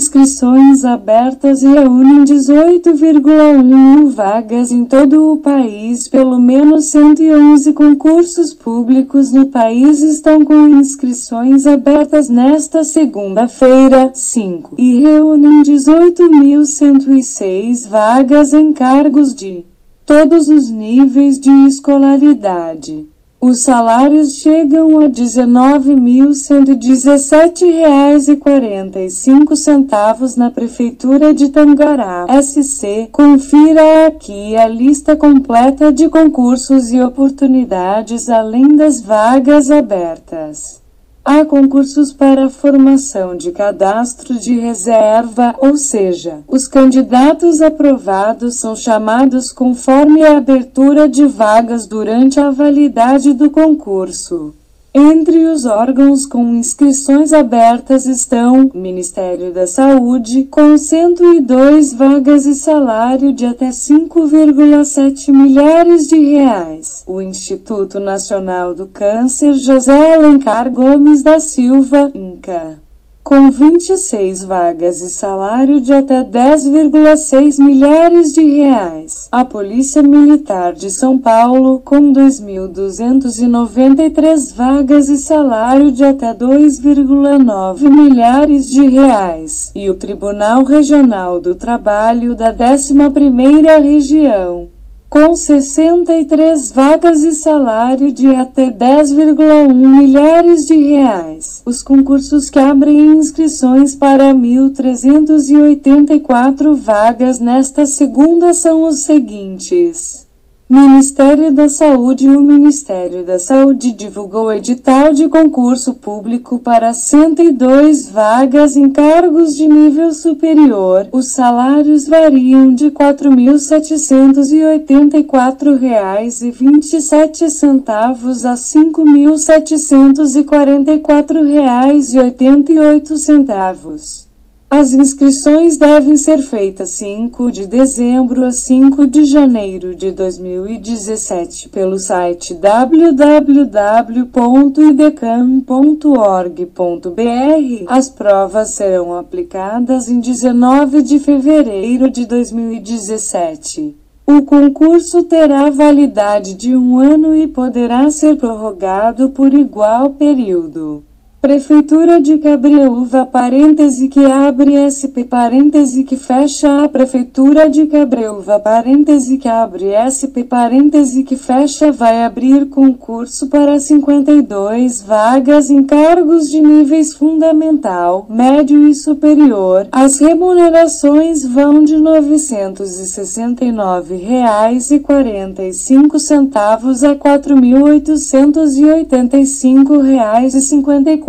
inscrições abertas reúnem 18,1 mil vagas em todo o país. Pelo menos 111 concursos públicos no país estão com inscrições abertas nesta segunda-feira, 5, e reúnem 18.106 vagas em cargos de todos os níveis de escolaridade. Os salários chegam a R$ 19.117,45 na Prefeitura de Tangará, SC. Confira aqui a lista completa de concursos e oportunidades além das vagas abertas. Há concursos para formação de cadastro de reserva, ou seja, os candidatos aprovados são chamados conforme a abertura de vagas durante a validade do concurso. Entre os órgãos com inscrições abertas estão o Ministério da Saúde, com 102 vagas e salário de até 5,7 milhares de reais. O Instituto Nacional do Câncer José Alencar Gomes da Silva, INCA, com 26 vagas e salário de até 10,6 milhares de reais. A Polícia Militar de São Paulo, com 2.293 vagas e salário de até 2,9 milhares de reais. E o Tribunal Regional do Trabalho da 11ª Região, com 63 vagas e salário de até 10,1 milhares de reais. Os concursos que abrem inscrições para 1.384 vagas nesta segunda são os seguintes. Ministério da Saúde. O Ministério da Saúde divulgou edital de concurso público para 102 vagas em cargos de nível superior. Os salários variam de R$ 4.784,27 a R$ 5.744,88. As inscrições devem ser feitas 5 de dezembro a 5 de janeiro de 2017 pelo site www.idecam.org.br. As provas serão aplicadas em 19 de fevereiro de 2017. O concurso terá validade de 1 ano e poderá ser prorrogado por igual período. Prefeitura de Cabreúva, parêntese que abre SP, parêntese que fecha. A Prefeitura de Cabreúva, parêntese que abre SP, parêntese que fecha, vai abrir concurso para 52 vagas em cargos de níveis fundamental, médio e superior. As remunerações vão de R$ 969,45 a R$ 4.885,54.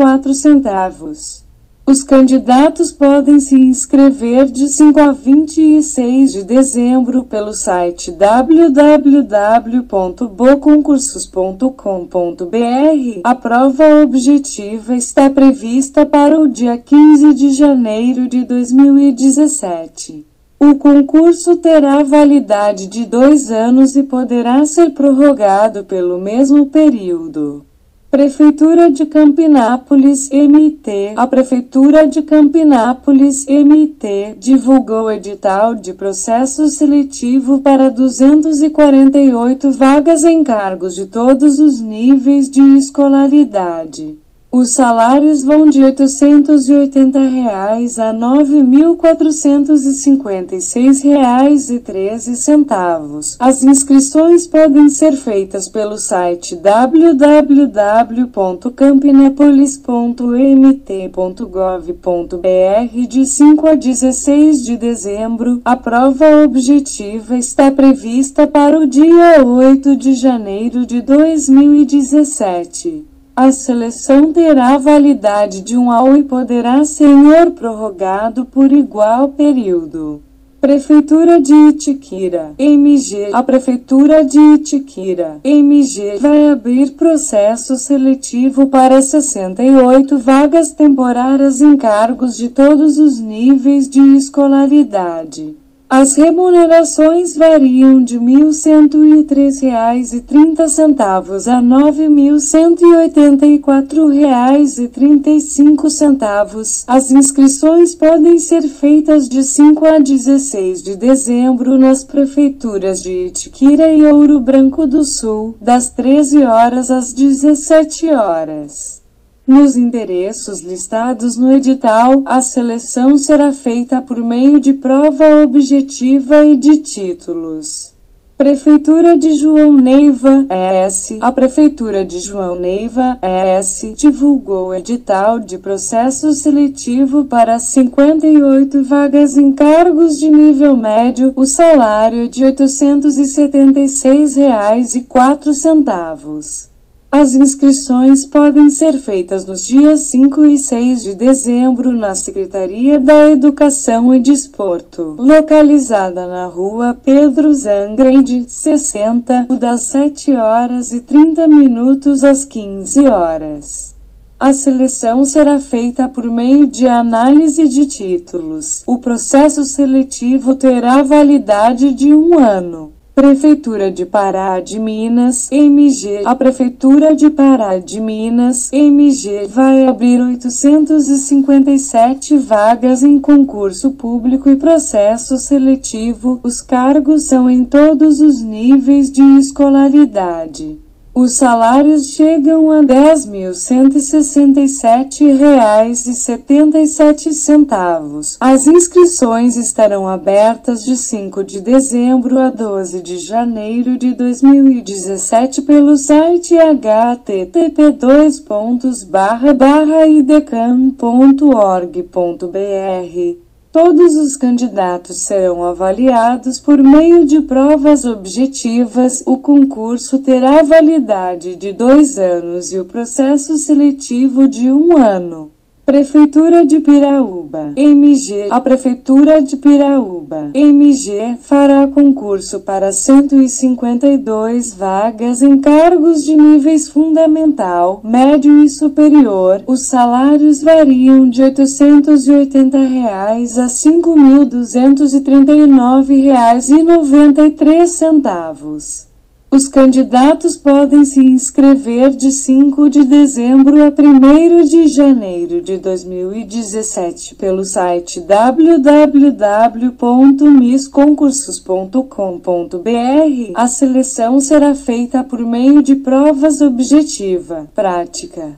Os candidatos podem se inscrever de 5 a 26 de dezembro pelo site www.boconcursos.com.br. A prova objetiva está prevista para o dia 15 de janeiro de 2017. O concurso terá validade de 2 anos e poderá ser prorrogado pelo mesmo período. Prefeitura de Campinápolis, MT. A Prefeitura de Campinápolis, MT, divulgou edital de processo seletivo para 248 vagas em cargos de todos os níveis de escolaridade. Os salários vão de R$ 880 a R$ 9.456,13. As inscrições podem ser feitas pelo site www.campinapolis.mt.gov.br de 5 a 16 de dezembro. A prova objetiva está prevista para o dia 8 de janeiro de 2017. A seleção terá validade de 1 ano e poderá ser prorrogado por igual período. Prefeitura de Itiquira, MG. A Prefeitura de Itiquira, MG, vai abrir processo seletivo para 68 vagas temporárias em cargos de todos os níveis de escolaridade. As remunerações variam de R$ 1.103,30 a R$ 9.184,35. As inscrições podem ser feitas de 5 a 16 de dezembro nas prefeituras de Itiquira e Ouro Branco do Sul, das 13 horas às 17 horas. Nos endereços listados no edital, a seleção será feita por meio de prova objetiva e de títulos. Prefeitura de João Neiva, ES. A Prefeitura de João Neiva, ES, divulgou o edital de processo seletivo para 58 vagas em cargos de nível médio. O salário é de R$ 876,04. As inscrições podem ser feitas nos dias 5 e 6 de dezembro na Secretaria da Educação e Desporto, localizada na Rua Pedro Zangrande, 60, das 7 horas e 30 minutos às 15 horas. A seleção será feita por meio de análise de títulos. O processo seletivo terá validade de 1 ano. Prefeitura de Pará de Minas, MG. A Prefeitura de Pará de Minas, MG, vai abrir 857 vagas em concurso público e processo seletivo. Os cargos são em todos os níveis de escolaridade. Os salários chegam a R$ 10.167,77. As inscrições estarão abertas de 5 de dezembro a 12 de janeiro de 2017 pelo site http://idecam.org.br. Todos os candidatos serão avaliados por meio de provas objetivas. O concurso terá validade de 2 anos e o processo seletivo de 1 ano. Prefeitura de Piraúba, MG. A Prefeitura de Piraúba, MG, fará concurso para 152 vagas em cargos de níveis fundamental, médio e superior. Os salários variam de R$ 880 a R$ 5.239,93. Os candidatos podem se inscrever de 5 de dezembro a 1º de janeiro de 2017 pelo site www.missconcursos.com.br. A seleção será feita por meio de provas objetiva, prática,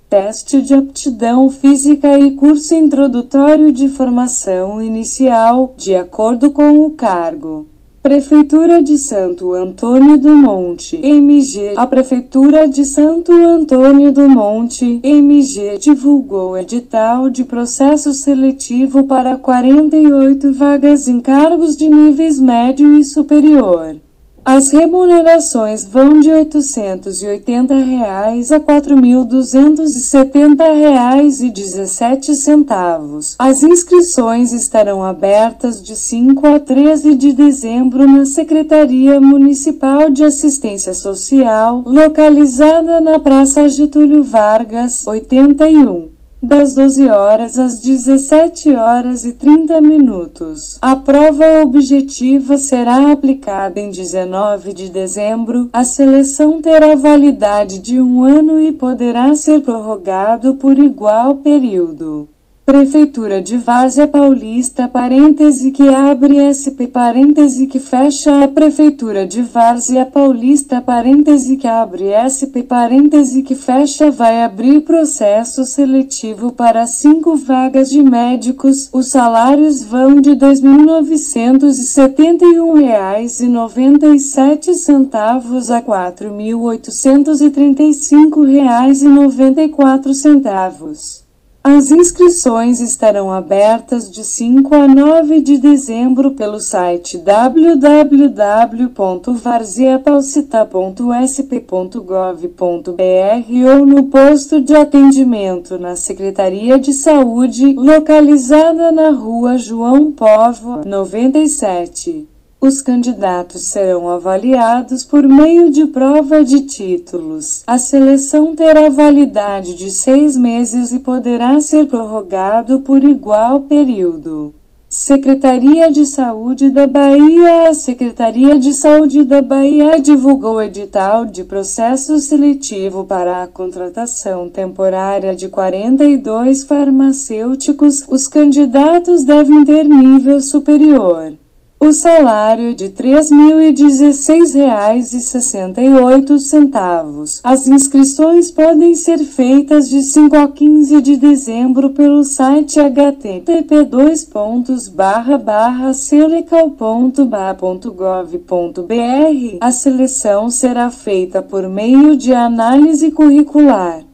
teste de aptidão física e curso introdutório de formação inicial, de acordo com o cargo. Prefeitura de Santo Antônio do Monte, MG. A Prefeitura de Santo Antônio do Monte, MG, divulgou o edital de processo seletivo para 48 vagas em cargos de níveis médio e superior. As remunerações vão de R$ 880 a R$ 4.270,17. As inscrições estarão abertas de 5 a 13 de dezembro na Secretaria Municipal de Assistência Social, localizada na Praça Getúlio Vargas, 81. Das 12 horas às 17 horas e 30 minutos. A prova objetiva será aplicada em 19 de dezembro. A seleção terá validade de 1 ano e poderá ser prorrogado por igual período. Prefeitura de Várzea Paulista, parêntese que abre SP, parêntese que fecha. A Prefeitura de Várzea Paulista, parêntese que abre SP, parêntese que fecha, vai abrir processo seletivo para 5 vagas de médicos. Os salários vão de R$ 2.971,97 a R$ 4.835,94. As inscrições estarão abertas de 5 a 9 de dezembro pelo site www.varzeapaucita.sp.gov.br ou no posto de atendimento na Secretaria de Saúde, localizada na Rua João Povo, 97. Os candidatos serão avaliados por meio de prova de títulos. A seleção terá validade de 6 meses e poderá ser prorrogado por igual período. Secretaria de Saúde da Bahia. A Secretaria de Saúde da Bahia divulgou o edital de processo seletivo para a contratação temporária de 42 farmacêuticos. Os candidatos devem ter nível superior. O salário de R$ 3.016,68. As inscrições podem ser feitas de 5 a 15 de dezembro pelo site http://selecal.ba.gov.br. A seleção será feita por meio de análise curricular.